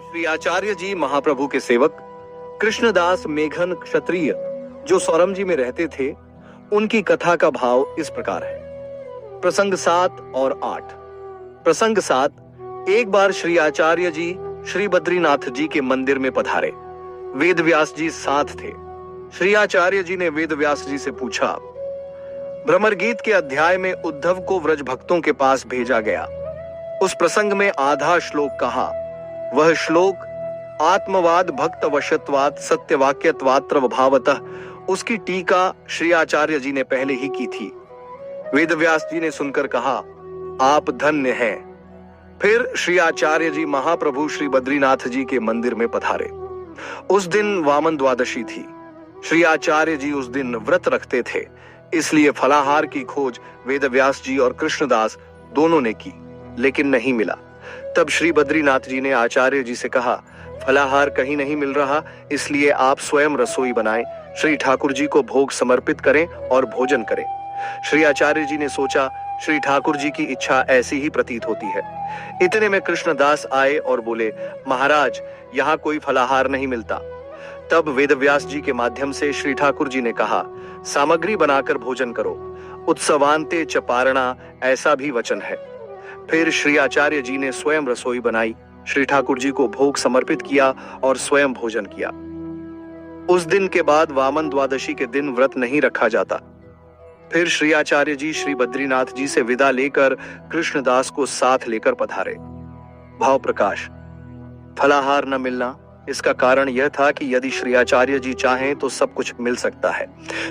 श्री आचार्य जी महाप्रभु के सेवक कृष्णदास मेघन क्षत्रिय जो सौरमजी में रहते थे, उनकी कथा का भाव इस प्रकार है। प्रसंग 7 और 8। प्रसंग 7। एक बार श्री आचार्य जी श्री बद्रीनाथ जी के मंदिर में पधारे। वेद व्यास जी साथ थे। श्री आचार्य जी ने वेद व्यास जी से पूछा, भ्रमर गीत के अध्याय में उद्धव को व्रज भक्तों के पास भेजा गया। उस प्रसंग में आधा श्लोक कहा। वह श्लोक आत्मवाद भक्त वशत्वाद सत्यवाक्यत्वात्र भावतः, उसकी टीका श्री आचार्य जी ने पहले ही की थी। वेद व्यास जी ने सुनकर कहा, आप धन्य हैं। फिर श्री आचार्य जी महाप्रभु श्री बद्रीनाथ जी के मंदिर में पधारे। उस दिन वामन द्वादशी थी। श्री आचार्य जी उस दिन व्रत रखते थे, इसलिए फलाहार की खोज वेद व्यास जी और कृष्णदास दोनों ने की, लेकिन नहीं मिला। तब श्री बद्रीनाथ जी ने आचार्य जी से कहा, फलाहार कहीं नहीं मिल रहा, इसलिए आप स्वयं रसोई बनाएं, श्री ठाकुर जी को भोग समर्पित करें और भोजन करें। श्री आचार्य जी ने सोचा, श्री ठाकुर जी की इच्छा ऐसी ही प्रतीत होती है। इतने में कृष्णदास आए और बोले, महाराज यहाँ कोई फलाहार नहीं मिलता। तब वेदव्यास जी के माध्यम से श्री ठाकुर जी ने कहा, सामग्री बनाकर भोजन करो, उत्सवांते च पारणा, ऐसा भी वचन है। फिर श्री आचार्य जी ने स्वयं रसोई बनाई, श्री ठाकुर जी को भोग समर्पित किया और स्वयं भोजन किया। उस दिन के बाद वामन द्वादशी के दिन व्रत नहीं रखा जाता। फिर श्री आचार्य जी श्री बद्रीनाथ जी से विदा लेकर कृष्णदास को साथ लेकर पधारे। भाव प्रकाश। फलाहार न मिलना, इसका कारण यह था कि यदि श्री आचार्य जी चाहें तो सब कुछ मिल सकता है।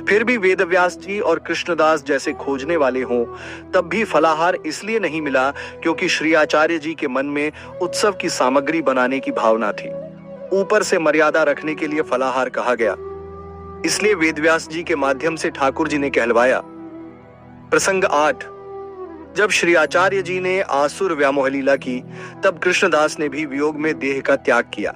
फिर भी वेदव्यास जी और कृष्णदास जैसे खोजने वाले हों, तब भी फलाहार इसलिए नहीं मिला क्योंकि श्री आचार्य जी के मन में उत्सव की सामग्री बनाने की भावना थी। ऊपर से मर्यादा रखने के लिए फलाहार कहा गया, इसलिए वेदव्यास जी के माध्यम से ठाकुर जी ने कहलवाया। प्रसंग 8। जब श्री आचार्य जी ने आसुर व्यामोह लीला की, तब कृष्णदास ने भी वियोग में देह का त्याग किया।